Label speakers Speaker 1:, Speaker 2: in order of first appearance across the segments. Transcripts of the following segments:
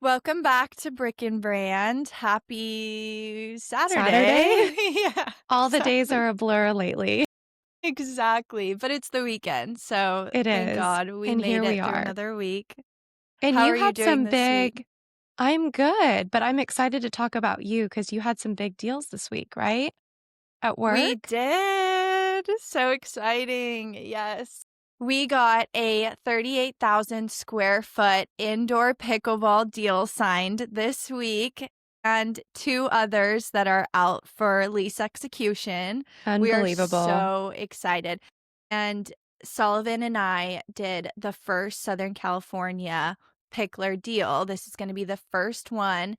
Speaker 1: Welcome back to Brick and Brand. Happy
Speaker 2: Saturday?
Speaker 1: Saturday. Yeah,
Speaker 2: All the days
Speaker 1: exactly.
Speaker 2: are a blur lately.
Speaker 1: Exactly. But it's the weekend, so
Speaker 2: It
Speaker 1: thank
Speaker 2: is,
Speaker 1: God we
Speaker 2: and
Speaker 1: made
Speaker 2: here we
Speaker 1: it through
Speaker 2: are.
Speaker 1: another week.
Speaker 2: And
Speaker 1: How
Speaker 2: you
Speaker 1: are you
Speaker 2: had
Speaker 1: doing
Speaker 2: some
Speaker 1: this week?
Speaker 2: big I'm good, but I'm excited to talk about you because you had some big deals this week, right? At
Speaker 1: We
Speaker 2: work?
Speaker 1: did. So exciting. Yes. We got a 38,000 square foot indoor pickleball deal signed this week and two others that are out for lease execution. We are
Speaker 2: Unbelievable.
Speaker 1: so excited. And Sullivan and I did the first Southern California pickler deal. This is going to be the first one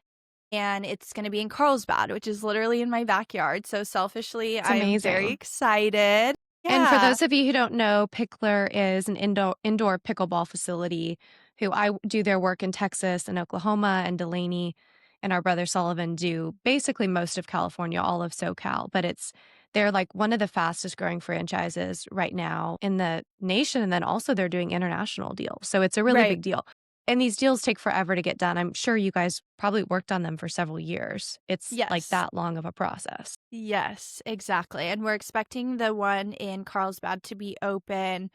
Speaker 1: and it's going to be in Carlsbad, which is literally in my backyard. So selfishly,
Speaker 2: It's
Speaker 1: I'm very
Speaker 2: amazing.
Speaker 1: excited.
Speaker 2: And for
Speaker 1: Yeah.
Speaker 2: those of you who don't know, Pickler is an indoor pickleball facility who I do their work in Texas and Oklahoma, and Delaney and our brother Sullivan do basically most of California, all of SoCal, but they're like one of the fastest growing franchises right now in the nation, and then also they're doing international deals. So it's a really
Speaker 1: Right.
Speaker 2: big deal. And these deals take forever to get done. I'm sure you guys probably worked on them for several years. It's like
Speaker 1: Yes.
Speaker 2: that long of a process.
Speaker 1: Yes, exactly. And we're expecting the one in Carlsbad to be open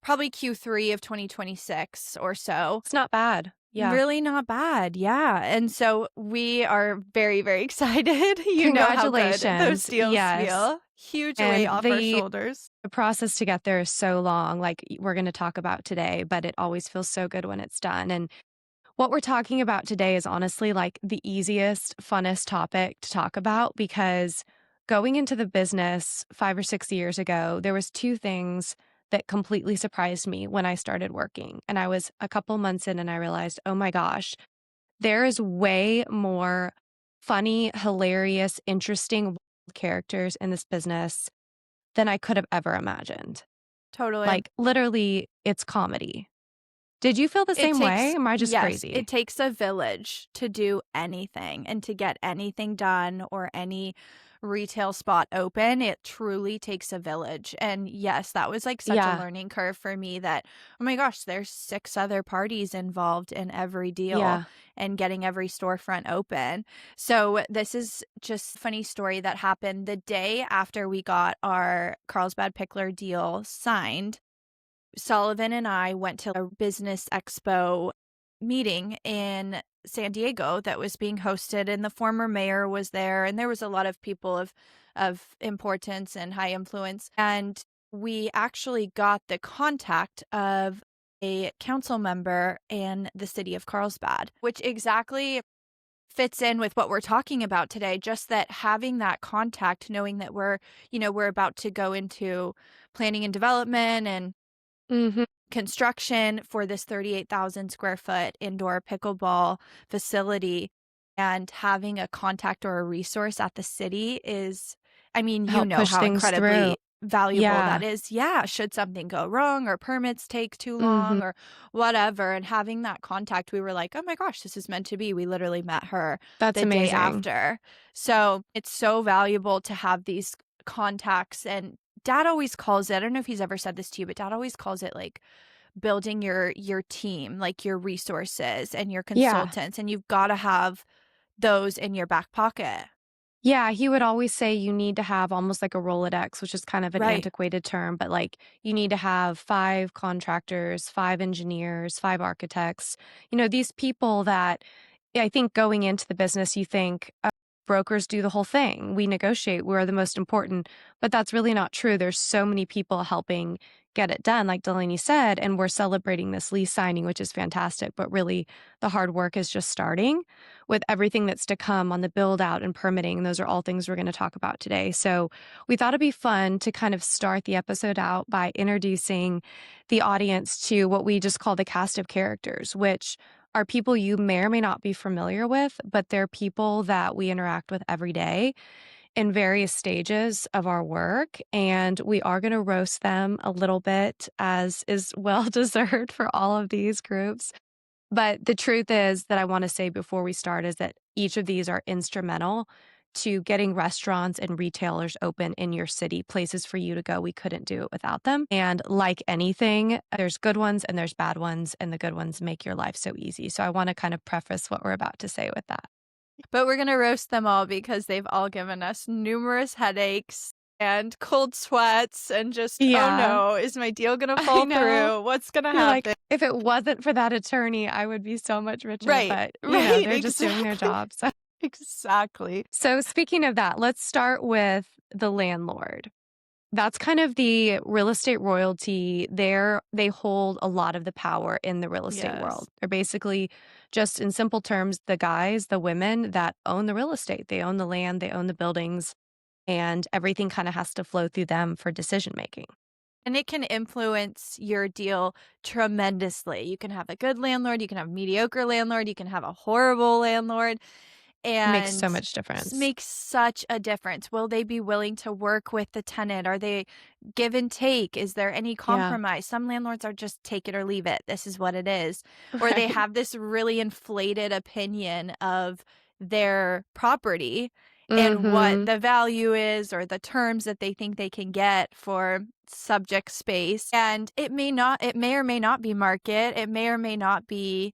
Speaker 1: probably Q3 of 2026 or so.
Speaker 2: It's not bad. Yeah.
Speaker 1: Really not bad. Yeah. And so we are very, very excited. You know how good those
Speaker 2: Congratulations.
Speaker 1: deals
Speaker 2: Yes.
Speaker 1: feel. Huge weight
Speaker 2: And
Speaker 1: off our shoulders.
Speaker 2: the process to get there is so long, like we're going to talk about today, but it always feels so good when it's done. And what we're talking about today is honestly like the easiest, funnest topic to talk about because going into the business 5 or 6 years ago, there was two things that completely surprised me when I started working. And I was a couple months in and I realized, oh my gosh, there is way more funny, hilarious, interesting characters in this business than I could have ever imagined.
Speaker 1: Totally.
Speaker 2: Like, literally, it's comedy. Did you feel the
Speaker 1: It
Speaker 2: same way?
Speaker 1: takes
Speaker 2: Am I just
Speaker 1: yes,
Speaker 2: crazy?
Speaker 1: it takes a village to do anything and to get anything done or any retail spot open. It truly takes a village. And yes, that was like such a
Speaker 2: Yeah,
Speaker 1: learning curve for me that, oh my gosh, there's 6 other parties involved in every deal
Speaker 2: yeah.
Speaker 1: and getting every storefront open. So this is just a funny story that happened the day after we got our Carlsbad Pickler deal signed. Sullivan and I went to a business expo meeting in San Diego that was being hosted, and the former mayor was there, and there was a lot of people of importance and high influence. And we actually got the contact of a council member in the city of Carlsbad, which exactly fits in with what we're talking about today. Just that having that contact, knowing that we're about to go into planning and development and
Speaker 2: Mhm.
Speaker 1: construction for this 38,000 square foot indoor pickleball facility, and having a contact or a resource at the city is, I mean, you
Speaker 2: Help
Speaker 1: know
Speaker 2: push
Speaker 1: how
Speaker 2: things through.
Speaker 1: incredibly valuable that
Speaker 2: Yeah.
Speaker 1: is. Yeah, should something go wrong or permits take too
Speaker 2: Mhm.
Speaker 1: long or whatever, and having that contact, we were like, "Oh my gosh, this is meant to be." We literally met her
Speaker 2: That's
Speaker 1: the day
Speaker 2: amazing.
Speaker 1: after. So, it's so valuable to have these contacts, and dad always calls it, I don't know if he's ever said this to you, but dad always calls it like building your team, like your resources and your
Speaker 2: Yeah.
Speaker 1: consultants, and you've got to have those in your back pocket.
Speaker 2: Yeah, he would always say you need to have almost like a Rolodex, which is kind of an
Speaker 1: Right.
Speaker 2: antiquated term, but like you need to have 5 contractors, 5 engineers, 5 architects. These people that I think going into the business, you think brokers do the whole thing. We negotiate, we're the most important, but that's really not true. There's so many people helping get it done, like Delaney said, and we're celebrating this lease signing, which is fantastic. But really, the hard work is just starting with everything that's to come on the build out and permitting. And those are all things we're going to talk about today. So we thought it'd be fun to kind of start the episode out by introducing the audience to what we just call the cast of characters, which are people you may or may not be familiar with, but they're people that we interact with every day in various stages of our work. And we are going to roast them a little bit, as is well deserved for all of these groups. But the truth is that I want to say before we start is that each of these are instrumental to getting restaurants and retailers open in your city, places for you to go. We couldn't do it without them. And like anything, there's good ones and there's bad ones, and the good ones make your life so easy. So I want to kind of preface what we're about to say with that.
Speaker 1: But we're gonna roast them all because they've all given us numerous headaches and cold sweats and just, "Oh,
Speaker 2: Yeah,
Speaker 1: no, is my deal gonna
Speaker 2: I
Speaker 1: fall
Speaker 2: know.
Speaker 1: through? What's gonna
Speaker 2: You're like,
Speaker 1: happen?"
Speaker 2: if it wasn't for that attorney, I would be so much richer.
Speaker 1: Right,
Speaker 2: But,
Speaker 1: right,
Speaker 2: they're just doing their
Speaker 1: exactly,
Speaker 2: jobs.
Speaker 1: exactly.
Speaker 2: So, speaking of that, let's start with the landlord. That's kind of the real estate royalty. They hold a lot of the power in the real estate
Speaker 1: Yes.
Speaker 2: world. They're basically, just in simple terms, the guys, the women that own the real estate. They own the land, they own the buildings, and everything kind of has to flow through them for decision making.
Speaker 1: And it can influence your deal tremendously. You can have a good landlord, you can have a mediocre landlord, you can have a horrible landlord,
Speaker 2: It makes
Speaker 1: and
Speaker 2: so much difference.
Speaker 1: makes such a difference. Will they be willing to work with the tenant? Are they give and take? Is there any
Speaker 2: Yeah.
Speaker 1: compromise? Some landlords are just take it or leave it. This is what it is. Or they
Speaker 2: Right.
Speaker 1: have this really inflated opinion of their property and what
Speaker 2: Mhm.
Speaker 1: the value is or the terms that they think they can get for subject space. And it may or may not be market. It may or may not be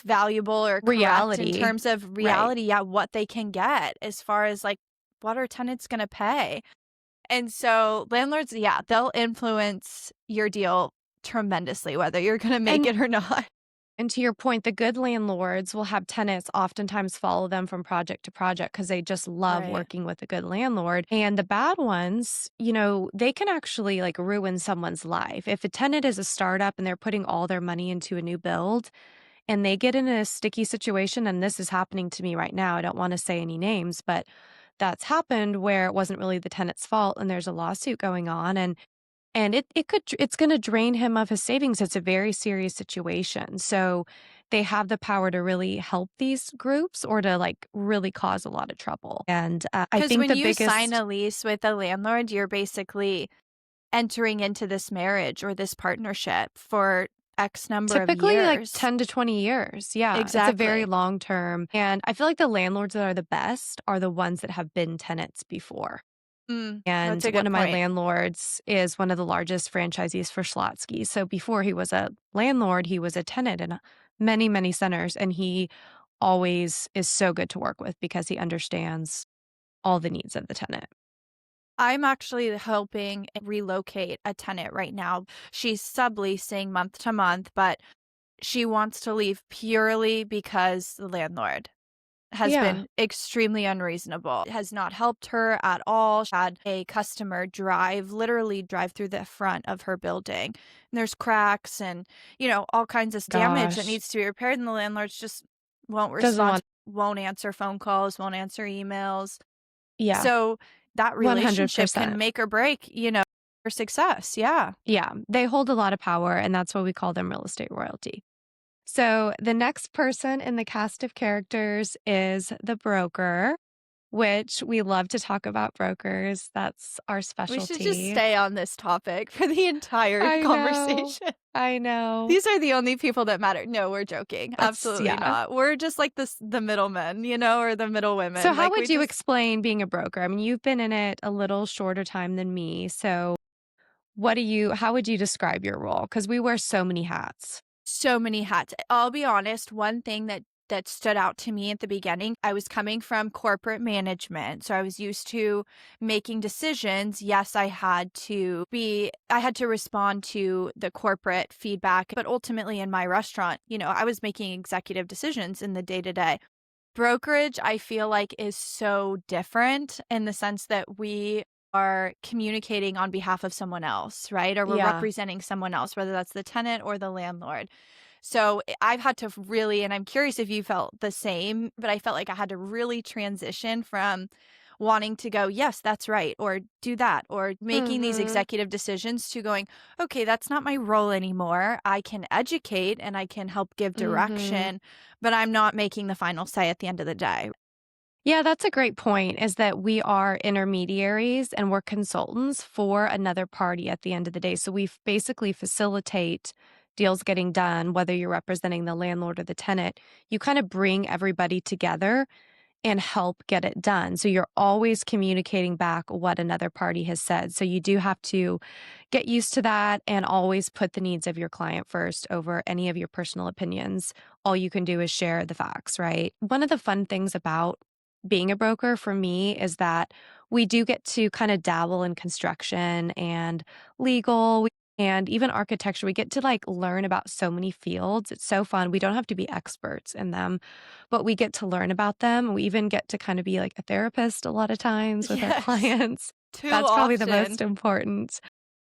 Speaker 1: valuable or correct in
Speaker 2: Reality.
Speaker 1: terms of
Speaker 2: Right.
Speaker 1: reality, yeah, what they can get as far as, like, what are tenants gonna pay? And so landlords, yeah, they'll influence your deal tremendously, whether you're gonna make
Speaker 2: And
Speaker 1: it or not.
Speaker 2: And to your point, the good landlords will have tenants oftentimes follow them from project to project because they just love
Speaker 1: Right.
Speaker 2: working with a good landlord. And the bad ones, they can actually like ruin someone's life. If a tenant is a startup and they're putting all their money into a new build and they get in a sticky situation, and this is happening to me right now. I don't want to say any names, but that's happened where it wasn't really the tenant's fault and there's a lawsuit going on. And it's gonna drain him of his savings. It's a very serious situation. So, they have the power to really help these groups or to, like, really cause a lot of trouble. And, I
Speaker 1: Because
Speaker 2: think
Speaker 1: when
Speaker 2: the
Speaker 1: you sign
Speaker 2: biggest
Speaker 1: a lease with a landlord, you're basically entering into this marriage or this partnership for X number of
Speaker 2: typically, like,
Speaker 1: years.
Speaker 2: 10 to 20 years. Yeah, it's a very
Speaker 1: Exactly.
Speaker 2: long term, and I feel like the landlords that are the best are the ones that have been tenants before.
Speaker 1: That's
Speaker 2: And
Speaker 1: a
Speaker 2: one
Speaker 1: good
Speaker 2: of my
Speaker 1: point.
Speaker 2: landlords is one of the largest franchisees for Schlotsky. So before he was a landlord, he was a tenant in many, many centers. And he always is so good to work with because he understands all the needs of the tenant.
Speaker 1: I'm actually helping relocate a tenant right now. She's subleasing month to month, but she wants to leave purely because the landlord has
Speaker 2: Yeah.
Speaker 1: been extremely unreasonable. It has not helped her at all. She had a customer literally drive through the front of her building. And there's cracks and, all kinds of damage that
Speaker 2: Gosh.
Speaker 1: needs to be repaired. And the landlords just won't
Speaker 2: Doesn't
Speaker 1: respond,
Speaker 2: want,
Speaker 1: won't answer phone calls, won't answer emails.
Speaker 2: yeah,
Speaker 1: So that relationship can
Speaker 2: 100%.
Speaker 1: make or break, your success. Yeah.
Speaker 2: Yeah. They hold a lot of power. And that's why we call them real estate royalty. So the next person in the cast of characters is the broker, which we love to talk about brokers. That's our
Speaker 1: We should just
Speaker 2: specialty.
Speaker 1: stay on this topic for the entire
Speaker 2: I know.
Speaker 1: conversation.
Speaker 2: I know.
Speaker 1: These are the only people that matter. No, we're joking. Absolutely
Speaker 2: Yeah.
Speaker 1: not. We're just like the middlemen, or the middle
Speaker 2: So
Speaker 1: women.
Speaker 2: how
Speaker 1: Like we
Speaker 2: would you
Speaker 1: just
Speaker 2: explain being a broker? I mean, you've been in it a little shorter time than me. So how would you describe your role? Because we wear so many hats.
Speaker 1: so many hats. I'll be honest, one thing that stood out to me at the beginning, I was coming from corporate management. So I was used to making decisions. Yes, I had to respond to the corporate feedback, but ultimately in my restaurant, I was making executive decisions in the day-to-day. Brokerage, I feel like, is so different in the sense that we are communicating on behalf of someone else, right? Or we're
Speaker 2: Yeah.
Speaker 1: representing someone else, whether that's the tenant or the landlord. So I've had to really, and I'm curious if you felt the same, but I felt like I had to really transition from wanting to go, yes, that's right, or do that, or making these
Speaker 2: Mhm.
Speaker 1: executive decisions to going, okay, that's not my role anymore. I can educate and I can help give
Speaker 2: Mhm.
Speaker 1: direction, but I'm not making the final say at the end of the day.
Speaker 2: Yeah, that's a great point is that we are intermediaries and we're consultants for another party at the end of the day. So basically facilitate deals getting done, whether you're representing the landlord or the tenant. You kind of bring everybody together and help get it done. So you're always communicating back what another party has said. So you do have to get used to that and always put the needs of your client first over any of your personal opinions. All you can do is share the facts, right? One of the fun things about being a broker for me is that we do get to kind of dabble in construction and legal and even architecture. We get to like learn about so many fields. It's so fun. We don't have to be experts in them, but we get to learn about them. We even get to kind of be like a therapist a lot of times with our
Speaker 1: Yes.
Speaker 2: clients.
Speaker 1: Too
Speaker 2: That's probably the most
Speaker 1: often.
Speaker 2: important.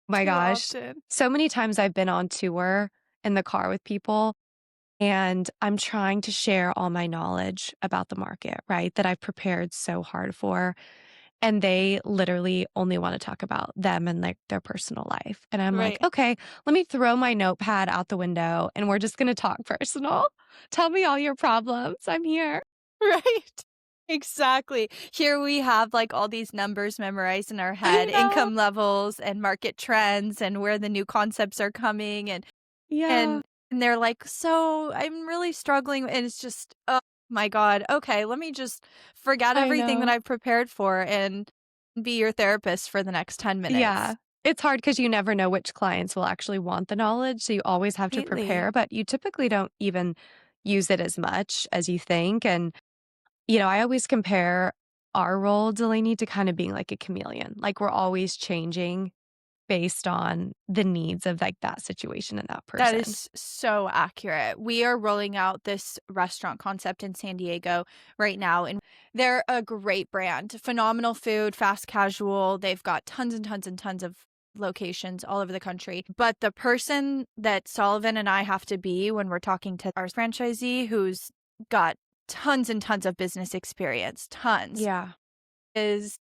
Speaker 2: My
Speaker 1: Too
Speaker 2: gosh.
Speaker 1: often.
Speaker 2: So many times I've been on tour in the car with people and I'm trying to share all my knowledge about the market, right? That I've prepared so hard for. And they literally only want to talk about them and like their personal life. And I'm like,
Speaker 1: Right.
Speaker 2: okay, let me throw my notepad out the window and we're just going to talk personal. Tell me all your problems. I'm here.
Speaker 1: Right. Exactly. Here we have, like, all these numbers memorized in our
Speaker 2: I
Speaker 1: head,
Speaker 2: know.
Speaker 1: income levels and market trends and where the new concepts are coming,
Speaker 2: Yeah,
Speaker 1: and and they're like, "So, I'm really struggling," and it's just, "Oh my god, okay, let me just forget
Speaker 2: I
Speaker 1: everything that
Speaker 2: know.
Speaker 1: I've prepared for and be your therapist for the next 10 minutes."
Speaker 2: Yeah. It's hard because you never know which clients will actually want the knowledge, so you always have to
Speaker 1: Completely.
Speaker 2: prepare, but you typically don't even use it as much as you think, and, I always compare our role, Delaney, to kind of being like a chameleon, like, we're always changing based on the needs of, like, that situation and that
Speaker 1: That
Speaker 2: person.
Speaker 1: is so accurate. We are rolling out this restaurant concept in San Diego right now, and they're a great brand. Phenomenal food, fast casual. They've got tons and tons and tons of locations all over the country. But the person that Sullivan and I have to be when we're talking to our franchisee who's got tons and tons of business experience, tons,
Speaker 2: Yeah.
Speaker 1: is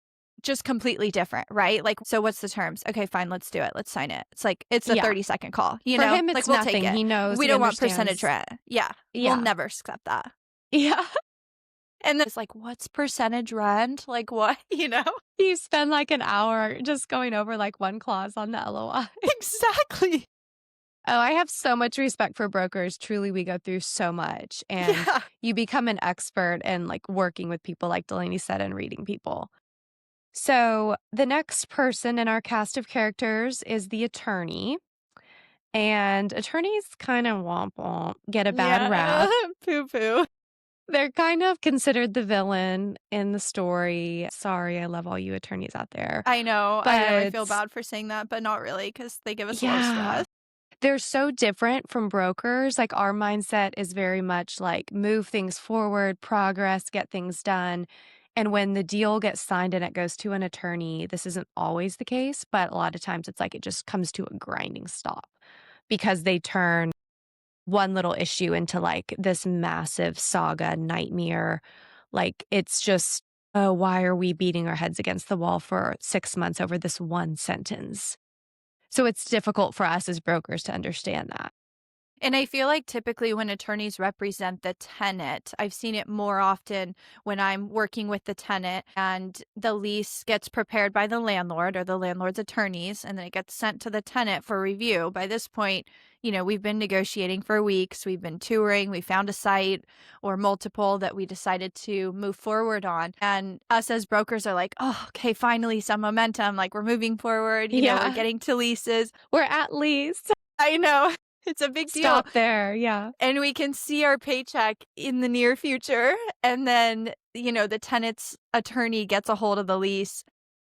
Speaker 1: just completely different, right? Like, so what's the terms? Okay, fine, let's do it. Let's sign it. It's like it's a
Speaker 2: Yeah.
Speaker 1: 30-second call, you
Speaker 2: For
Speaker 1: know?
Speaker 2: him,
Speaker 1: Like,
Speaker 2: it's
Speaker 1: we'll take
Speaker 2: nothing.
Speaker 1: it.
Speaker 2: He knows,
Speaker 1: We
Speaker 2: he
Speaker 1: don't want percentage
Speaker 2: understands.
Speaker 1: rent. Yeah, we'll
Speaker 2: Yeah.
Speaker 1: never accept that.
Speaker 2: Yeah.
Speaker 1: And then it's like, "What's percentage rent? Like, what?" You know?
Speaker 2: You spend, like, an hour just going over, like, one clause on the LOI.
Speaker 1: Exactly.
Speaker 2: Oh, I have so much respect for brokers. Truly, we go through so much, and
Speaker 1: Yeah.
Speaker 2: you become an expert in, like, working with people, like Delaney said, and reading people. So, the next person in our cast of characters is the attorney, and attorneys kind of womp womp get a bad
Speaker 1: Yeah.
Speaker 2: rap.
Speaker 1: Poo-poo.
Speaker 2: They're kind of considered the villain in the story. Sorry, I love all you attorneys out there.
Speaker 1: I know, I feel
Speaker 2: But
Speaker 1: bad for saying that, but not really because they give us a lot of
Speaker 2: yeah.
Speaker 1: stress.
Speaker 2: They're so different from brokers. Like, our mindset is very much like move things forward, progress, get things done. And when the deal gets signed and it goes to an attorney, this isn't always the case, but a lot of times it's like it just comes to a grinding stop because they turn one little issue into like this massive saga nightmare. Like, it's just, oh, why are we beating our heads against the wall for 6 months over this one sentence? So it's difficult for us as brokers to understand that.
Speaker 1: And I feel like typically when attorneys represent the tenant, I've seen it more often when I'm working with the tenant and the lease gets prepared by the landlord or the landlord's attorneys, and then it gets sent to the tenant for review. By this point, we've been negotiating for weeks, we've been touring, we found a site or multiple that we decided to move forward on. And us as brokers are like, oh, okay, finally some momentum. Like we're moving forward, we're
Speaker 2: Yeah.
Speaker 1: getting to leases.
Speaker 2: We're at least
Speaker 1: I know. It's a big deal.
Speaker 2: stop there, yeah.
Speaker 1: And we can see our paycheck in the near future, and then, the tenant's attorney gets a hold of the lease,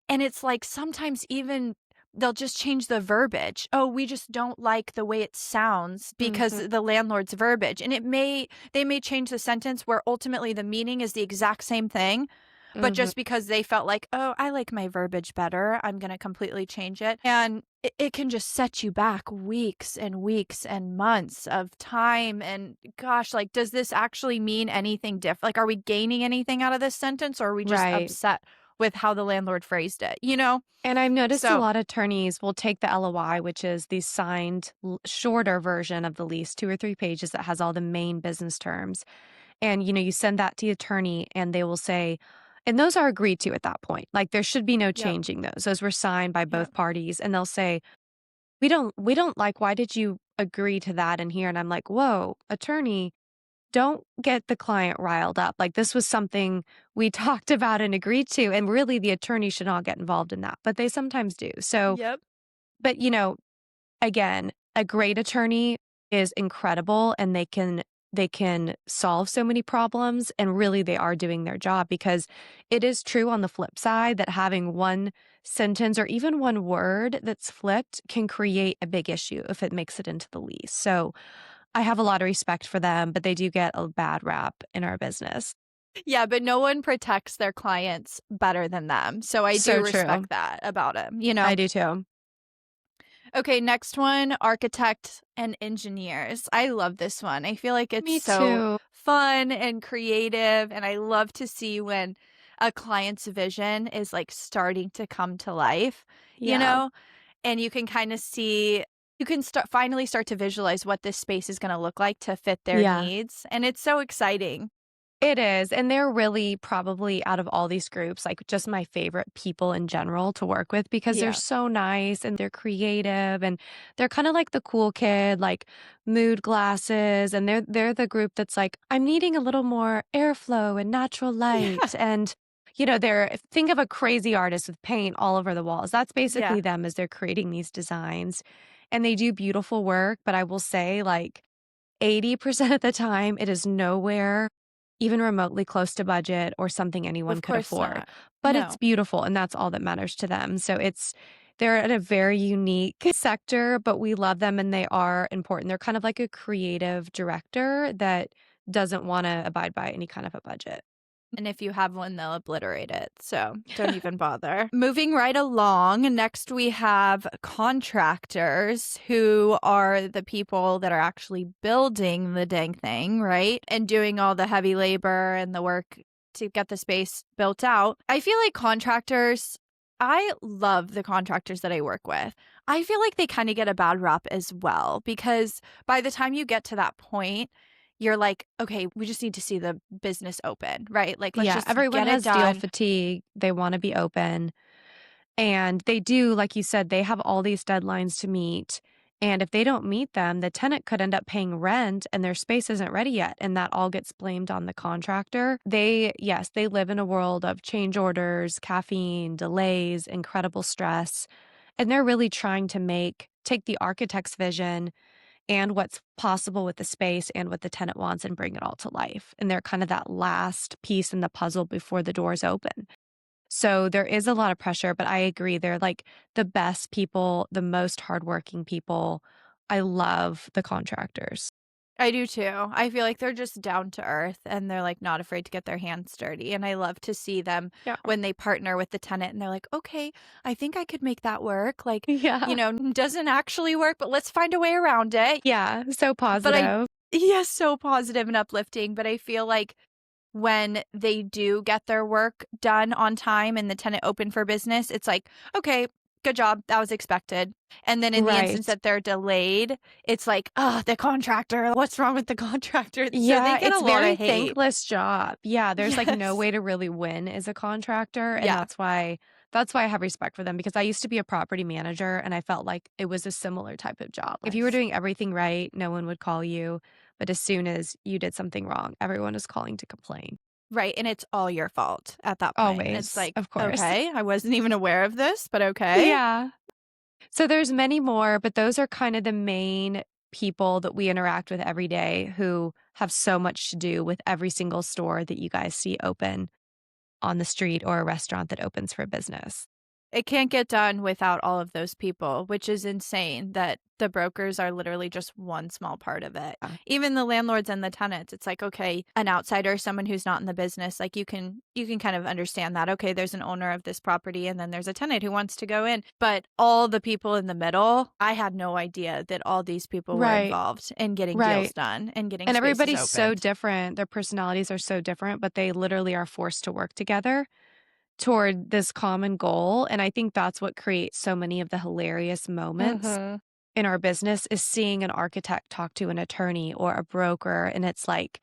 Speaker 1: and it's like sometimes even they'll just change the verbiage. "Oh, we just don't like the way it sounds because
Speaker 2: Mhm,
Speaker 1: the landlord's verbiage." And they may change the sentence where ultimately the meaning is the exact same thing, but
Speaker 2: mhm.
Speaker 1: just because they felt like, "Oh, I like my verbiage better, I'm gonna completely change it." And it can just set you back weeks and months of time, and gosh, like, does this actually mean anything different? Like, are we gaining anything out of this sentence, or are we just
Speaker 2: Right.
Speaker 1: upset with how the landlord phrased it, you know?
Speaker 2: And I've noticed a
Speaker 1: So
Speaker 2: lot of attorneys will take the LOI, which is the signed shorter version of the lease, 2 or 3 pages that has all the main business terms. And, you send that to the attorney and they will say, and those are agreed to at that point. Like, there should be no
Speaker 1: yep,
Speaker 2: changing those. Those were signed by
Speaker 1: yep.
Speaker 2: both parties. And they'll say, we don't like, why did you agree to that in here? And I'm like, whoa, attorney, don't get the client riled up. Like, this was something we talked about and agreed to, and really the attorney should not get involved in that, but they sometimes do. So,
Speaker 1: Yep.
Speaker 2: but, again, a great attorney is incredible and they can solve so many problems, and really they are doing their job, because it is true on the flip side that having one sentence or even one word that's flipped can create a big issue if it makes it into the lease. So I have a lot of respect for them, but they do get a bad rap in our business.
Speaker 1: Yeah, but no one protects their clients better than them. So I do
Speaker 2: So true.
Speaker 1: respect that about
Speaker 2: I
Speaker 1: him.
Speaker 2: do too.
Speaker 1: Okay, next one, architect and engineers. I love this one. I feel like it's
Speaker 2: Me
Speaker 1: so
Speaker 2: too.
Speaker 1: fun and creative, and I love to see when a client's vision is like starting to come to life, you
Speaker 2: Yeah.
Speaker 1: know? And you can kind of see you can start to visualize what this space is going to look like to fit their
Speaker 2: Yeah.
Speaker 1: needs, and it's so exciting.
Speaker 2: It is, and they're really probably out of all these groups, like, just my favorite people in general to work with, because they're
Speaker 1: Yeah.
Speaker 2: so nice and they're creative and they're kinda like the cool kid, like, mood glasses, and they're the group that's like, "I'm needing a little more airflow and natural
Speaker 1: Yeah.
Speaker 2: light," and, they're think of a crazy artist with paint all over the walls. That's
Speaker 1: Yeah.
Speaker 2: basically them as they're creating these designs, and they do beautiful work, but I will say, like, 80% of the time, it is nowhere even remotely close to budget or something anyone
Speaker 1: Of
Speaker 2: could
Speaker 1: course
Speaker 2: afford,
Speaker 1: not.
Speaker 2: but it's
Speaker 1: No.
Speaker 2: beautiful, and that's all that matters to them. So they're in a very unique sector, but we love them and they are important. They're kind of like a creative director that doesn't wanna abide by any kind of a budget.
Speaker 1: And if you have one, they'll obliterate it. So don't even bother. Moving right along, next we have contractors who are the people that are actually building the dang thing, right? And doing all the heavy labor and the work to get the space built out. I feel like I love the contractors that I work with. I feel like they kind of get a bad rap as well because by the time you get to that point, you're like, "Okay, we just need to see the business open," right? Like, let's
Speaker 2: Yeah,
Speaker 1: just
Speaker 2: everyone
Speaker 1: get it
Speaker 2: has deal
Speaker 1: done.
Speaker 2: fatigue. They wanna be open. And they do, like you said, they have all these deadlines to meet. And if they don't meet them, the tenant could end up paying rent and their space isn't ready yet. And that all gets blamed on the contractor. Yes, they live in a world of change orders, caffeine, delays, incredible stress. And they're really trying to take the architect's vision and what's possible with the space and what the tenant wants and bring it all to life. And they're kind of that last piece in the puzzle before the doors open. So there is a lot of pressure, but I agree. They're like the best people, the most hardworking people. I love the contractors.
Speaker 1: I do too. I feel like they're just down to earth and they're, like, not afraid to get their hands dirty, and I love to see them
Speaker 2: Yeah.
Speaker 1: when they partner with the tenant and they're like, "Okay, I think I could make that work." Like,
Speaker 2: Yeah.
Speaker 1: doesn't actually work, but let's find a way around it.
Speaker 2: Yeah. So
Speaker 1: But I
Speaker 2: positive.
Speaker 1: Yes, so positive and uplifting, but I feel like when they do get their work done on time and the tenant open for business, it's like, "Okay, good job, that was expected." And then in the instance
Speaker 2: Right.
Speaker 1: that they're delayed, it's like, "Oh, the contractor, what's wrong with the contractor?" So they
Speaker 2: Yeah,
Speaker 1: get a
Speaker 2: it's
Speaker 1: lot
Speaker 2: very
Speaker 1: of hate.
Speaker 2: thankless job. Yeah, there's, like, no
Speaker 1: Yes.
Speaker 2: way to really win as a contractor, and
Speaker 1: Yeah,
Speaker 2: that's why I have respect for them, because I used to be a property manager, and I felt like it was a similar type of job. If you were
Speaker 1: yes.
Speaker 2: doing everything right, no one would call you, but as soon as you did something wrong, everyone is calling to complain.
Speaker 1: Right, and it's all your fault at that point, and it's
Speaker 2: Always,
Speaker 1: like,
Speaker 2: of course.
Speaker 1: "Okay, I wasn't even aware of this, but okay."
Speaker 2: Yeah. So there's many more, but those are kind of the main people that we interact with every day who have so much to do with every single store that you guys see open on the street or a restaurant that opens for business.
Speaker 1: It can't get done without all of those people, which is insane that the brokers are literally just one small part of it.
Speaker 2: Yeah.
Speaker 1: Even the landlords and the tenants, it's like, okay, an outsider, someone who's not in the business, like you can kind of understand that. Okay, there's an owner of this property and then there's a tenant who wants to go in. But all the people in the middle, I had no idea that all these people were
Speaker 2: Right,
Speaker 1: involved in getting deals
Speaker 2: right.
Speaker 1: done and getting
Speaker 2: And
Speaker 1: spaces
Speaker 2: everybody's so
Speaker 1: opened.
Speaker 2: different. Their personalities are so different, but they literally are forced to work together toward this common goal. And I think that's what creates so many of the hilarious moments
Speaker 1: Mhm.
Speaker 2: in our business is seeing an architect talk to an attorney or a broker. And it's like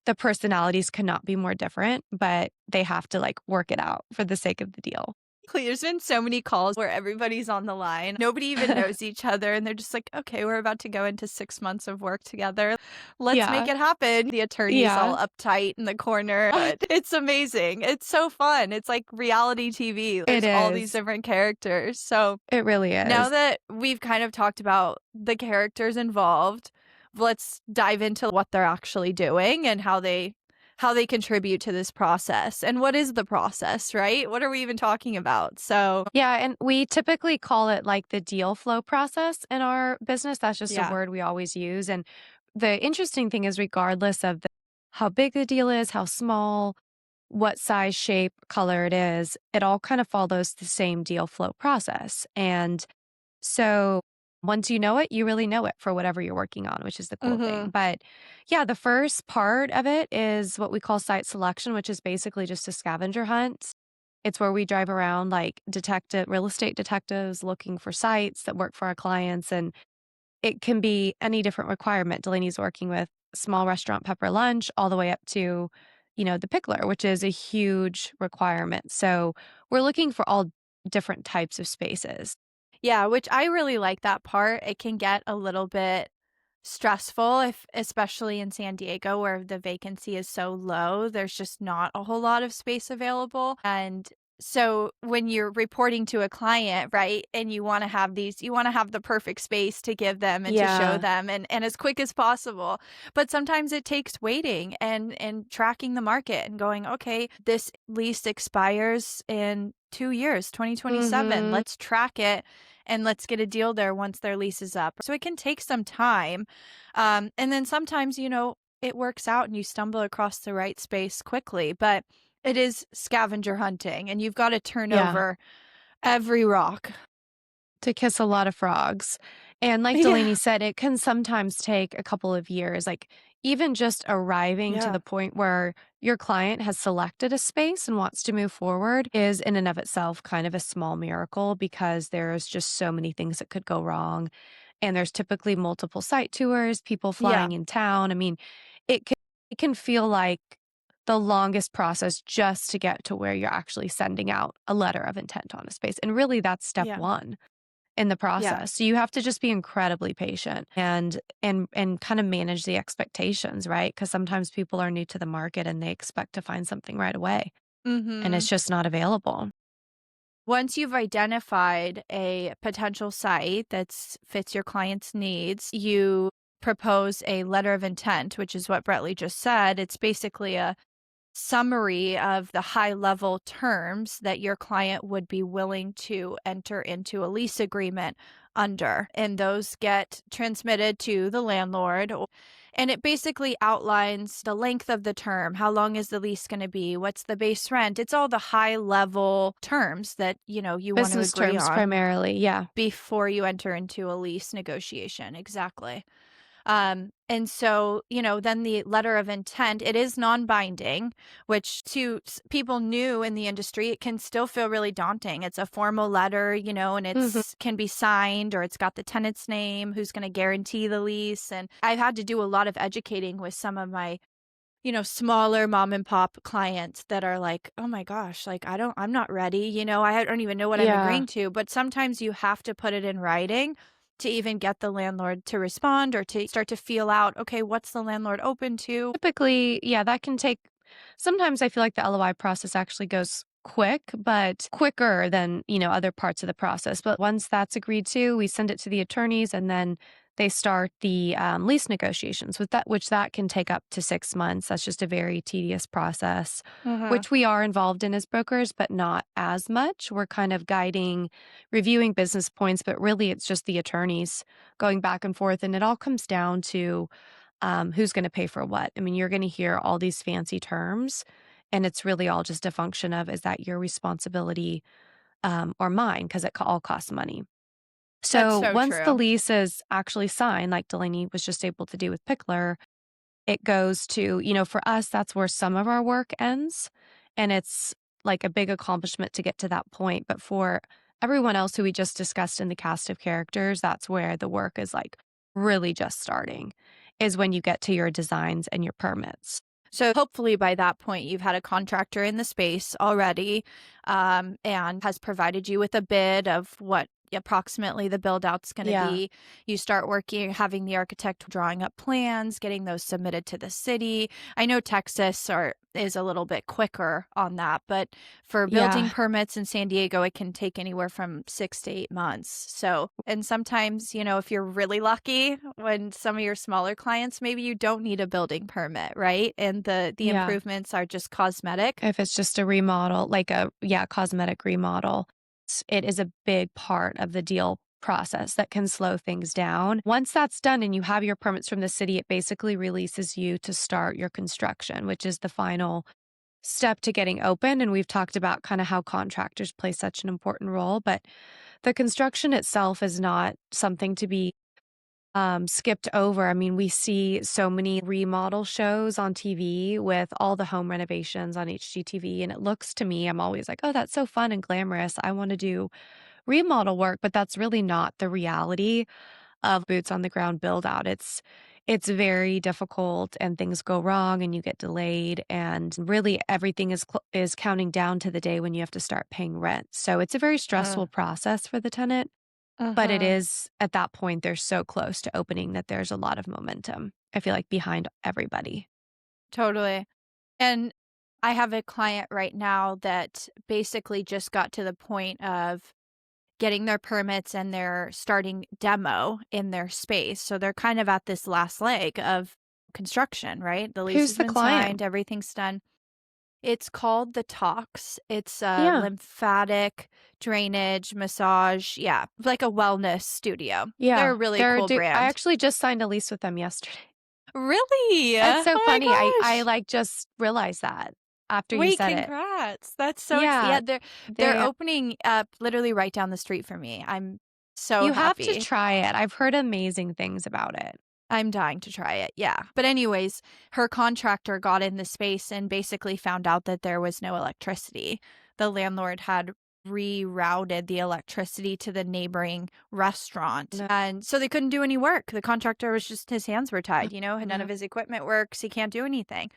Speaker 2: the personalities cannot be more different, but they have to like work it out for the sake of the deal.
Speaker 1: There's been so many calls where everybody's on the line. Nobody even knows each other, and they're just like, "Okay, we're about to go into 6 months of work together. Let's make
Speaker 2: Yeah.
Speaker 1: it happen." The attorney's all
Speaker 2: Yeah.
Speaker 1: uptight in the corner, but it's amazing. It's so fun. It's like reality TV.
Speaker 2: It
Speaker 1: There's all these
Speaker 2: is.
Speaker 1: different characters. So,
Speaker 2: It really
Speaker 1: now
Speaker 2: is.
Speaker 1: that we've kind of talked about the characters involved, let's dive into what they're actually doing and how they contribute to this process. And what is the process, right? What are we even talking about? So,
Speaker 2: Yeah, and we typically call it like the deal flow process in our business. That's just a
Speaker 1: yeah.
Speaker 2: word we always use. And the interesting thing is, regardless of how big the deal is, how small, what size, shape, color it is, it all kind of follows the same deal flow process. And so once you know it, you really know it for whatever you're working on, which is the cool thing.
Speaker 1: Mhm.
Speaker 2: But yeah, the first part of it is what we call site selection, which is basically just a scavenger hunt. It's where we drive around like real estate detectives looking for sites that work for our clients. And it can be any different requirement. Delaney's working with small restaurant pepper lunch all the way up to, the pickler, which is a huge requirement. So we're looking for all different types of spaces.
Speaker 1: Yeah, which I really like that part. It can get a little bit stressful if especially in San Diego where the vacancy is so low, there's just not a whole lot of space available. And so when you're reporting to a client, right, and you want to have the perfect space to give them and to show
Speaker 2: Yeah.
Speaker 1: them and as quick as possible. But sometimes it takes waiting and tracking the market and going, okay, this lease expires in 2 years, 2027.
Speaker 2: Mhm.
Speaker 1: Let's track it and let's get a deal there once their lease is up. So it can take some time. And then sometimes, it works out and you stumble across the right space quickly, but it is scavenger hunting and you've got to turn
Speaker 2: Yeah.
Speaker 1: over every rock.
Speaker 2: To kiss a lot of frogs. And like
Speaker 1: Yeah.
Speaker 2: Delaney said, it can sometimes take a couple of years, like even just arriving to
Speaker 1: Yeah.
Speaker 2: the point where your client has selected a space and wants to move forward is in and of itself kind of a small miracle because there's just so many things that could go wrong. And there's typically multiple site tours, people
Speaker 1: Yeah.
Speaker 2: flying in town. I mean, it can feel like the longest process just to get to where you're actually sending out a letter of intent on a space. And really that's step
Speaker 1: Yeah.
Speaker 2: 1 in the
Speaker 1: Yeah.
Speaker 2: process. So you have to just be incredibly patient and kind of manage the expectations, right? Because sometimes people are new to the market and they expect to find something right away and it's
Speaker 1: Mhm.
Speaker 2: just not available.
Speaker 1: Once you've identified a potential site that fits your client's needs, you propose a letter of intent, which is what Bretley just said. It's basically a summary of the high level terms that your client would be willing to enter into a lease agreement under. And those get transmitted to the landlord. And it basically outlines the length of the term. How long is the lease going to be? What's the base rent? It's all the high level terms that, you want to
Speaker 2: Business
Speaker 1: agree
Speaker 2: terms
Speaker 1: on
Speaker 2: primarily. Yeah.
Speaker 1: before you enter into a lease negotiation. Exactly. And so, then the letter of intent, it is non-binding, which to people new in the industry, it can still feel really daunting. It's a formal letter, and
Speaker 2: Mhm.
Speaker 1: it's can be signed or it's got the tenant's name, who's going to guarantee the lease. And I've had to do a lot of educating with some of my smaller mom and pop clients that are like, "Oh my gosh, like I'm not ready, I don't even know what I'm
Speaker 2: Yeah.
Speaker 1: agreeing to." But sometimes you have to put it in writing to even get the landlord to respond or to start to feel out, okay, what's the landlord open to?
Speaker 2: Typically, yeah, that can take sometimes I feel like the LOI process actually goes quick, but quicker than, other parts of the process. But once that's agreed to, we send it to the attorneys and then they start the lease negotiations with that, which that can take up to 6 months. That's just a very tedious process,
Speaker 1: Mhm.
Speaker 2: which we are involved in as brokers, but not as much. We're kind of guiding, reviewing business points, but really it's just the attorneys going back and forth. And it all comes down to who's going to pay for what. I mean, you're going to hear all these fancy terms, and it's really all just a function of is that your responsibility or mine? Because all costs money.
Speaker 1: That's
Speaker 2: So
Speaker 1: so
Speaker 2: once the
Speaker 1: true.
Speaker 2: lease is actually signed, like Delaney was just able to do with Pickler, it goes to, for us, that's where some of our work ends. And it's like a big accomplishment to get to that point. But for everyone else who we just discussed in the cast of characters, that's where the work is like really just starting, is when you get to your designs and your permits.
Speaker 1: So hopefully by that point, you've had a contractor in the space already, and has provided you with a bid of what approximately the build out's going to
Speaker 2: Yeah.
Speaker 1: be. You start working, having the architect drawing up plans, getting those submitted to the city. I know Texas is a little bit quicker on that, but for building
Speaker 2: Yeah.
Speaker 1: permits in San Diego, it can take anywhere from 6 to 8 months. So, and sometimes, if you're really lucky, when some of your smaller clients, maybe you don't need a building permit, right? And the
Speaker 2: Yeah.
Speaker 1: improvements are just cosmetic.
Speaker 2: If it's just a remodel, like a yeah, cosmetic remodel, it is a big part of the deal process that can slow things down. Once that's done and you have your permits from the city, it basically releases you to start your construction, which is the final step to getting open. And we've talked about kind of how contractors play such an important role, but the construction itself is not something to be skipped over. I mean, we see so many remodel shows on TV with all the home renovations on HGTV, and it looks to me, I'm always like, oh, that's so fun and glamorous. I want to do remodel work, but that's really not the reality of boots on the ground build out. It's very difficult and things go wrong and you get delayed and really everything is counting down to the day when you have to start paying rent. So it's a very
Speaker 1: Uh,
Speaker 2: stressful process for the tenant. But it
Speaker 1: uh-huh.
Speaker 2: is at that point, they're so close to opening that there's a lot of momentum, I feel like, behind everybody.
Speaker 1: Totally. And I have a client right now that basically just got to the point of getting their permits and they're starting demo in their space. So they're kind of at this last leg of construction, right? The lease
Speaker 2: Who's
Speaker 1: has
Speaker 2: the
Speaker 1: been
Speaker 2: client?
Speaker 1: signed, everything's done. It's called the Tox. It's a
Speaker 2: Yeah,
Speaker 1: lymphatic drainage massage. Yeah, like a wellness studio. They're
Speaker 2: yeah.
Speaker 1: a really cool
Speaker 2: I
Speaker 1: brand.
Speaker 2: actually just signed a lease with them yesterday.
Speaker 1: Really?
Speaker 2: That's
Speaker 1: Oh
Speaker 2: so
Speaker 1: my
Speaker 2: funny. I,
Speaker 1: gosh.
Speaker 2: like, just realized that after you
Speaker 1: Wait,
Speaker 2: said it.
Speaker 1: congrats. That's so
Speaker 2: Yeah,
Speaker 1: yeah, they're
Speaker 2: they
Speaker 1: opening up literally right down the street from me. I'm so
Speaker 2: you have to
Speaker 1: happy.
Speaker 2: try it. I've heard amazing things about it.
Speaker 1: I'm dying to try it. Yeah. But anyways, her contractor got in the space and basically found out that there was no electricity. The landlord had rerouted the electricity to the neighboring restaurant.
Speaker 2: No,
Speaker 1: And so they couldn't do any work. The contractor was just his hands were
Speaker 2: oh,
Speaker 1: tied, none
Speaker 2: no.
Speaker 1: of his equipment works. He can't do anything.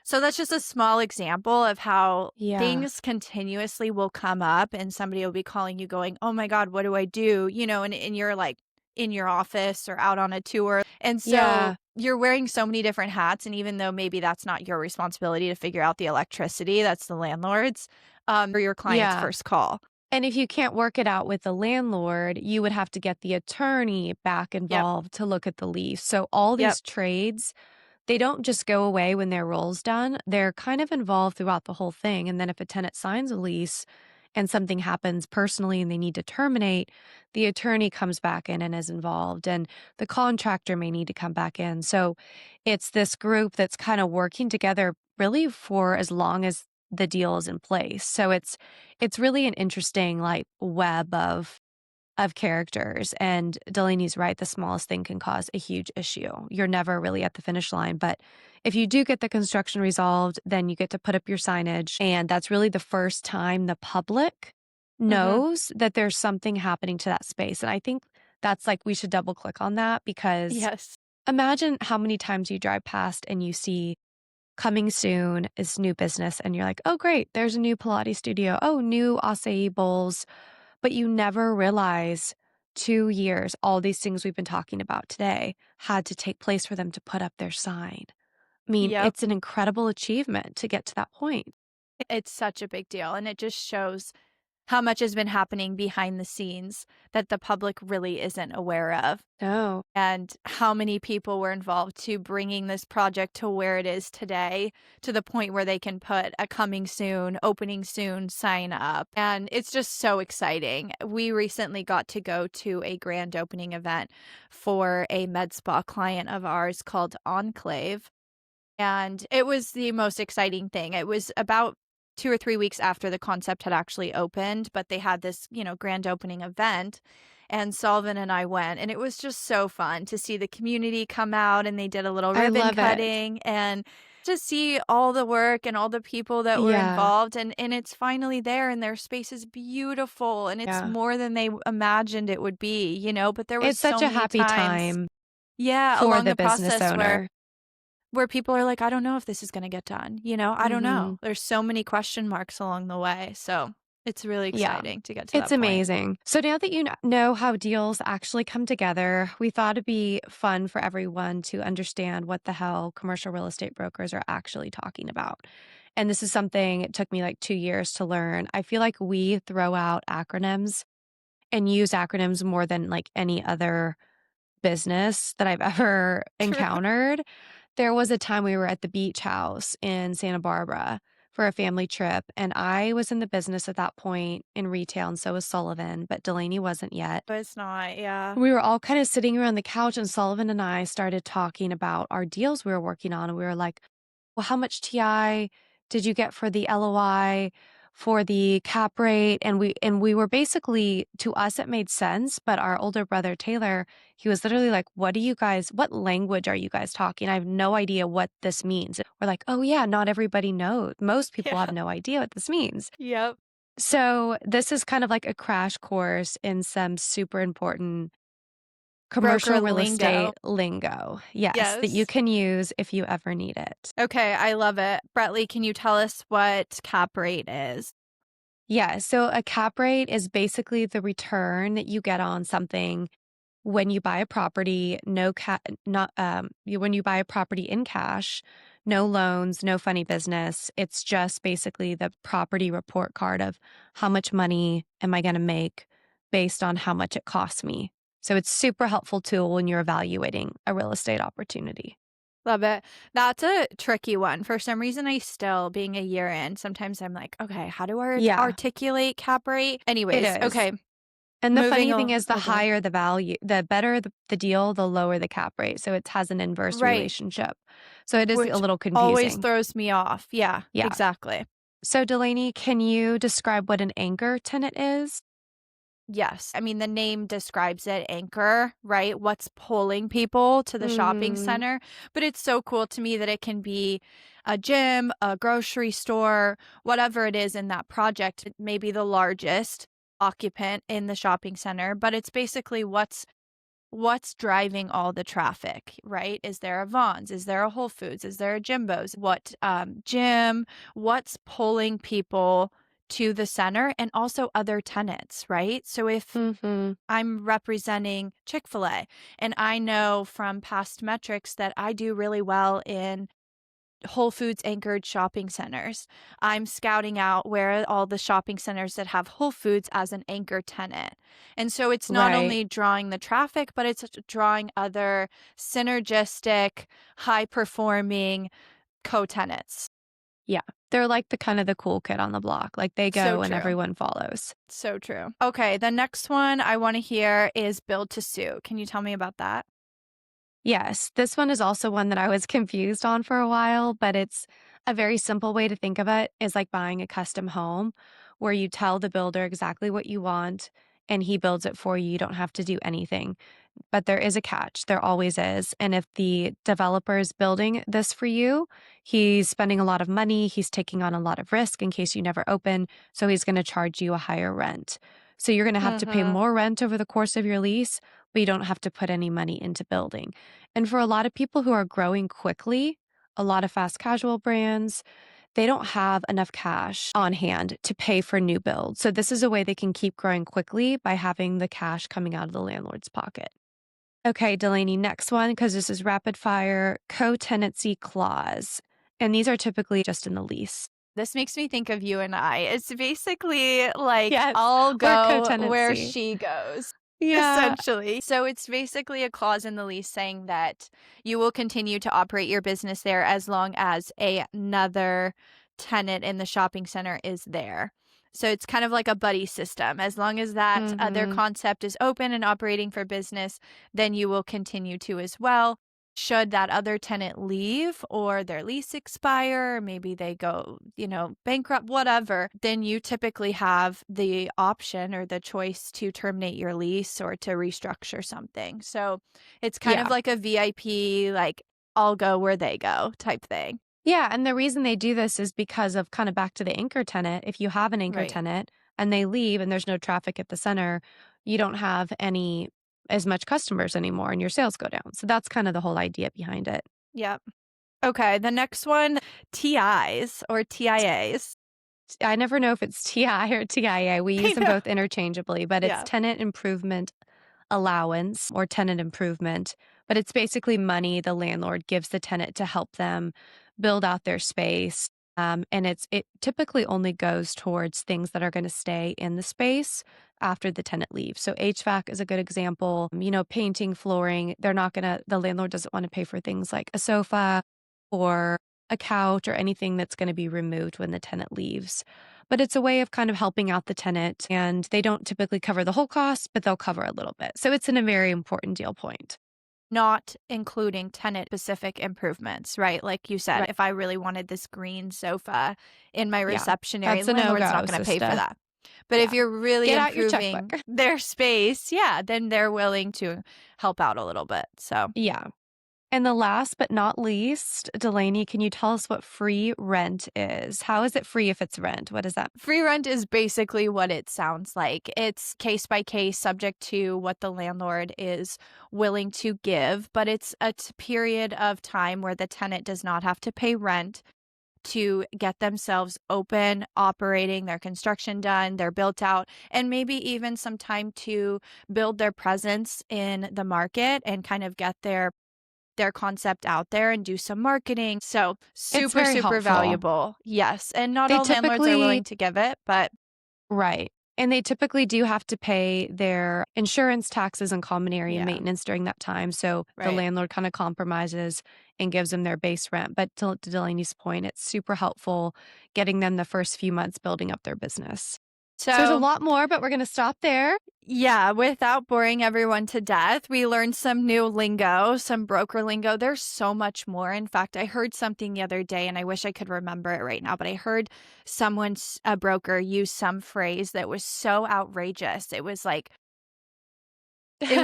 Speaker 1: So that's just a small example of how
Speaker 2: Yeah,
Speaker 1: things continuously will come up and somebody will be calling you going, "Oh my god, what do I do?" And you're like in your office or out on a tour. And so
Speaker 2: yeah,
Speaker 1: you're wearing so many different hats and even though maybe that's not your responsibility to figure out the electricity, that's the landlord's, or your client's
Speaker 2: yeah.
Speaker 1: first call.
Speaker 2: And if you can't work it out with the landlord, you would have to get the attorney back
Speaker 1: Yep.
Speaker 2: involved to look at the lease. So all
Speaker 1: Yep.
Speaker 2: these trades, they don't just go away when their role's done. They're kind of involved throughout the whole thing. And then if a tenant signs a lease and something happens personally and they need to terminate, the attorney comes back in and is involved, and the contractor may need to come back in. So it's this group that's kind of working together really for as long as the deal is in place. So it's really an interesting like web of characters. And Delaney's right, the smallest thing can cause a huge issue. You're never really at the finish line. But if you do get the construction resolved, then you get to put up your signage. And that's really the first time the public
Speaker 1: Mhm.
Speaker 2: knows that there's something happening to that space. And I think that's like we should double click on that because
Speaker 1: Yes.
Speaker 2: imagine how many times you drive past and you see coming soon is new business and you're like, oh, great, there's a new Pilates studio. Oh, new acai bowls, but you never realize 2 years, all these things we've been talking about today had to take place for them to put up their sign. I mean,
Speaker 1: Yep.
Speaker 2: it's an incredible achievement to get to that point.
Speaker 1: It's such a big deal and it just shows how much has been happening behind the scenes that the public really isn't aware of.
Speaker 2: No.
Speaker 1: And how many people were involved to bringing this project to where it is today, to the point where they can put a coming soon, opening soon sign up. And it's just so exciting. We recently got to go to a grand opening event for a med spa client of ours called Enclave. And it was the most exciting thing. It was about 2 or 3 weeks after the concept had actually opened, but they had this, grand opening event, and Sullivan and I went, and it was just so fun to see the community come out, and they did a little
Speaker 2: I
Speaker 1: ribbon
Speaker 2: love it.
Speaker 1: cutting, and to see all the work and all the people that were
Speaker 2: Yeah.
Speaker 1: involved, and it's finally there, and their space is beautiful, and it's
Speaker 2: Yeah.
Speaker 1: more than they imagined it would be, but there was
Speaker 2: It's such
Speaker 1: so
Speaker 2: a
Speaker 1: many
Speaker 2: happy
Speaker 1: times
Speaker 2: time
Speaker 1: yeah,
Speaker 2: for
Speaker 1: along
Speaker 2: the
Speaker 1: the
Speaker 2: business
Speaker 1: process where
Speaker 2: owner.
Speaker 1: where people are like, "I don't know if this is gonna get done," I don't know.
Speaker 2: Mhm.
Speaker 1: There's so many question marks along the way, so it's really
Speaker 2: Yeah.
Speaker 1: exciting to get to
Speaker 2: It's
Speaker 1: that point.
Speaker 2: amazing. So now that you know how deals actually come together, we thought it'd be fun for everyone to understand what the hell commercial real estate brokers are actually talking about. And this is something it took me like 2 years to learn. I feel like we throw out acronyms and use acronyms more than like any other business that I've ever
Speaker 1: True.
Speaker 2: encountered. There was a time we were at the beach house in Santa Barbara for a family trip, and I was in the business at that point in retail, and so was Sullivan, but Delaney wasn't yet.
Speaker 1: But it's not, yeah.
Speaker 2: We were all kind of sitting around the couch, and Sullivan and I started talking about our deals we were working on, and we were like, well, how much TI did you get for the LOI, for the cap rate? And we were basically, to us it made sense, but our older brother Taylor, he was literally like, what language are you guys talking? I have no idea what this means. We're like, oh yeah, not everybody knows. Most people have
Speaker 1: Yeah.
Speaker 2: no idea what this means.
Speaker 1: Yep.
Speaker 2: So this is kind of like a crash course in some super important
Speaker 1: Broker
Speaker 2: commercial real
Speaker 1: lingo.
Speaker 2: estate lingo. Yes, that you
Speaker 1: Yes.
Speaker 2: can use if you ever need it.
Speaker 1: Okay, I love it. Bretley, can you tell us what cap rate is?
Speaker 2: Yeah, so a cap rate is basically the return that you get on something when you buy a property, no not when you buy a property in cash, no loans, no funny business. It's just basically the property report card of how much money am I going to make based on how much it costs me. So it's super helpful tool when you're evaluating a real estate opportunity.
Speaker 1: Love it. That's a tricky one. For some reason, I still, being a year in, sometimes I'm like, okay, how do I
Speaker 2: Yeah,
Speaker 1: articulate cap rate?
Speaker 2: it
Speaker 1: Anyways,
Speaker 2: is.
Speaker 1: okay,
Speaker 2: And the
Speaker 1: moving
Speaker 2: funny thing
Speaker 1: on.
Speaker 2: is the
Speaker 1: Oh, God.
Speaker 2: higher the value, the better the deal, the lower the cap rate. So it has an inverse
Speaker 1: Right.
Speaker 2: relationship. So it is a
Speaker 1: Which
Speaker 2: little
Speaker 1: always
Speaker 2: confusing.
Speaker 1: throws me off. Yeah,
Speaker 2: Yeah.
Speaker 1: exactly.
Speaker 2: So Delaney, can you describe what an anchor tenant is?
Speaker 1: Yes. I mean, the name describes it, anchor, right? What's pulling people to the shopping
Speaker 2: Mhm.
Speaker 1: center. But it's so cool to me that it can be a gym, a grocery store, whatever it is in that project. It may be the largest occupant in the shopping center, but it's basically what's driving all the traffic, right? Is there a Vons? Is there a Whole Foods? Is there a Jimbo's? What gym? What's pulling people to the center and also other tenants, right? So if
Speaker 2: Mhm.
Speaker 1: I'm representing Chick-fil-A and I know from past metrics that I do really well in Whole Foods anchored shopping centers. I'm scouting out where all the shopping centers that have Whole Foods as an anchor tenant. And so it's not
Speaker 2: Right.
Speaker 1: only drawing the traffic, but it's drawing other synergistic, high performing co tenants.
Speaker 2: Yeah. They're like the kind of the cool kid on the block. Like they
Speaker 1: So
Speaker 2: go and
Speaker 1: true.
Speaker 2: everyone follows.
Speaker 1: So true. Okay, the next one I want to hear is build to suit. Can you tell me about that?
Speaker 2: Yes, this one is also one that I was confused on for a while, but it's a very simple way to think of it is like buying a custom home where you tell the builder exactly what you want and he builds it for you. You don't have to do anything. But there is a catch. There always is. And if the developer is building this for you, he's spending a lot of money. He's taking on a lot of risk in case you never open. So he's going to charge you a higher rent. So you're going to have to pay
Speaker 1: Mm-hmm.
Speaker 2: more rent over the course of your lease, but you don't have to put any money into building. And for a lot of people who are growing quickly, a lot of fast casual brands, they don't have enough cash on hand to pay for new builds. So this is a way they can keep growing quickly by having the cash coming out of the landlord's pocket. Okay, Delaney, next one, because this is rapid fire co-tenancy clause. And these are typically just in the lease.
Speaker 1: This makes me think of you and I. It's basically like
Speaker 2: Yes,
Speaker 1: I'll
Speaker 2: or
Speaker 1: go where
Speaker 2: co-tenancy.
Speaker 1: she goes,
Speaker 2: Yeah.
Speaker 1: essentially. So it's basically a clause in the lease saying that you will continue to operate your business there as long as another tenant in the shopping center is there. So it's kind of like a buddy system. As long as that other
Speaker 2: Mhm.
Speaker 1: concept is open and operating for business, then you will continue to as well. Should that other tenant leave or their lease expire, maybe they go, bankrupt, whatever, then you typically have the option or the choice to terminate your lease or to restructure something. So it's kind of
Speaker 2: Yeah.
Speaker 1: like a VIP, like I'll go where they go type thing.
Speaker 2: Yeah, and the reason they do this is because of kind of back to the anchor tenant. If you have an anchor
Speaker 1: Right.
Speaker 2: tenant and they leave and there's no traffic at the center, you don't have any as much customers anymore and your sales go down. So that's kind of the whole idea behind it.
Speaker 1: Yep. Okay, the next one, TIs or TIAs.
Speaker 2: I never know if it's TI or TIA. We
Speaker 1: I
Speaker 2: use them
Speaker 1: know.
Speaker 2: both interchangeably, but it's
Speaker 1: Yeah.
Speaker 2: tenant improvement allowance or tenant improvement. But it's basically money the landlord gives the tenant to help them build out their space. And it typically only goes towards things that are going to stay in the space after the tenant leaves. So HVAC is a good example. Painting, flooring. The landlord doesn't want to pay for things like a sofa or a couch or anything that's going to be removed when the tenant leaves. But it's a way of kind of helping out the tenant, and they don't typically cover the whole cost, but they'll cover a little bit. So it's a very important deal point.
Speaker 1: Not including tenant specific improvements, right? Like you said,
Speaker 2: Right.
Speaker 1: if I really wanted this green sofa in my
Speaker 2: Yeah.
Speaker 1: reception area,
Speaker 2: That's
Speaker 1: the
Speaker 2: a
Speaker 1: landlord's not
Speaker 2: no-go,
Speaker 1: going to pay for
Speaker 2: sister.
Speaker 1: that. But if
Speaker 2: Yeah.
Speaker 1: you're really
Speaker 2: Get out your checkbook.
Speaker 1: improving their space, yeah, then they're willing to help out a little bit. So
Speaker 2: Yeah. And the last but not least, Delaney, can you tell us what free rent is? How is it free if it's rent? What is that?
Speaker 1: free rent is basically what it sounds like. It's case by case, subject to what the landlord is willing to give, but it's a period of time where the tenant does not have to pay rent to get themselves open, operating, their construction done, they're built out, and maybe even some time to build their presence in the market and kind of get their concept out there and do some marketing. So,
Speaker 2: It's
Speaker 1: super,
Speaker 2: very
Speaker 1: super
Speaker 2: helpful.
Speaker 1: valuable. Yes. And not
Speaker 2: They
Speaker 1: all landlords are
Speaker 2: typically
Speaker 1: willing to give it, but
Speaker 2: Right. And they typically do have to pay their insurance, taxes, and common area
Speaker 1: yeah,
Speaker 2: maintenance during that time. So the
Speaker 1: right.
Speaker 2: landlord kind of compromises and gives them their base rent. But to Delaney's point, it's super helpful getting them the first few months building up their business. So there's a
Speaker 1: So,
Speaker 2: lot more, but we're going to stop there.
Speaker 1: yeah, without boring everyone to death, we learned some new lingo, some broker lingo. There's so much more. In fact, I heard something the other day and I wish I could remember it right now, but I heard a broker, use some phrase that was so outrageous. It was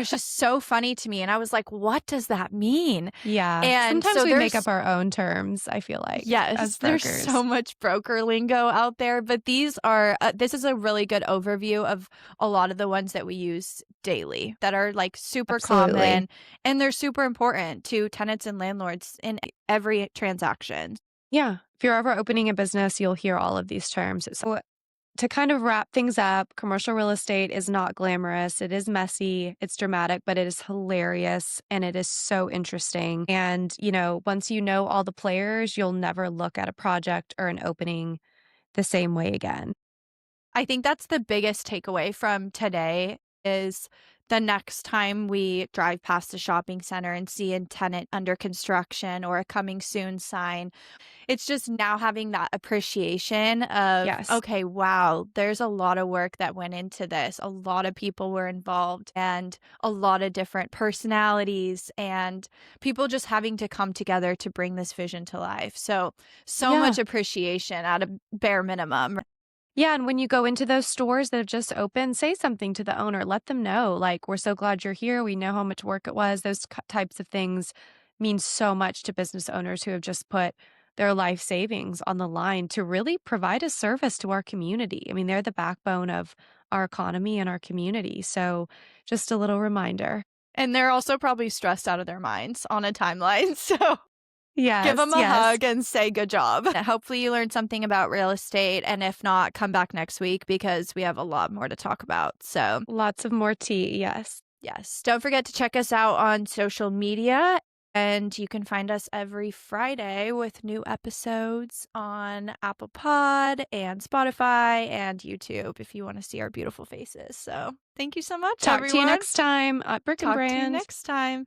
Speaker 1: just so funny to me. And I was like, what does that mean?
Speaker 2: Yeah.
Speaker 1: And
Speaker 2: Sometimes
Speaker 1: so
Speaker 2: we make
Speaker 1: there's
Speaker 2: up our own terms, I feel like, as
Speaker 1: Yes, there's so
Speaker 2: brokers.
Speaker 1: much broker lingo out there, but this is a really good overview of a lot of the ones that we use daily that are like super
Speaker 2: Absolutely.
Speaker 1: common and they're super important to tenants and landlords in every transaction.
Speaker 2: Yeah. If you're ever opening a business, you'll hear all of these terms. So to kind of wrap things up, commercial real estate is not glamorous. It is messy, it's dramatic, but it is hilarious and it is so interesting. And, once you know all the players, you'll never look at a project or an opening the same way again.
Speaker 1: I think that's the biggest takeaway from today is the next time we drive past a shopping center and see a tenant under construction or a coming soon sign. It's just now having that appreciation of,
Speaker 2: Yes.
Speaker 1: okay, wow, there's a lot of work that went into this. A lot of people were involved and a lot of different personalities and people just having to come together to bring this vision to life. So much
Speaker 2: Yeah.
Speaker 1: appreciation at a bare minimum.
Speaker 2: Yeah, and when you go into those stores that have just opened, say something to the owner. Let them know, like, we're so glad you're here. We know how much work it was. Those types of things mean so much to business owners who have just put their life savings on the line to really provide a service to our community. I mean, they're the backbone of our economy and our community. So, just a little reminder.
Speaker 1: And they're also probably stressed out of their minds on a timeline. So give
Speaker 2: Yes,
Speaker 1: them a
Speaker 2: yes.
Speaker 1: hug and say good job. Hopefully, you learned something about real estate. And if not, come back next week because we have a lot more to talk about. So,
Speaker 2: Lots of more tea. Yes.
Speaker 1: yes, don't forget to check us out on social media. And you can find us every Friday with new episodes on Apple Pod and Spotify and YouTube if you want to see our beautiful faces. So, thank you so much,
Speaker 2: Talk to you
Speaker 1: everyone.
Speaker 2: next time at Brick and
Speaker 1: Talk to you
Speaker 2: Brand.
Speaker 1: next time.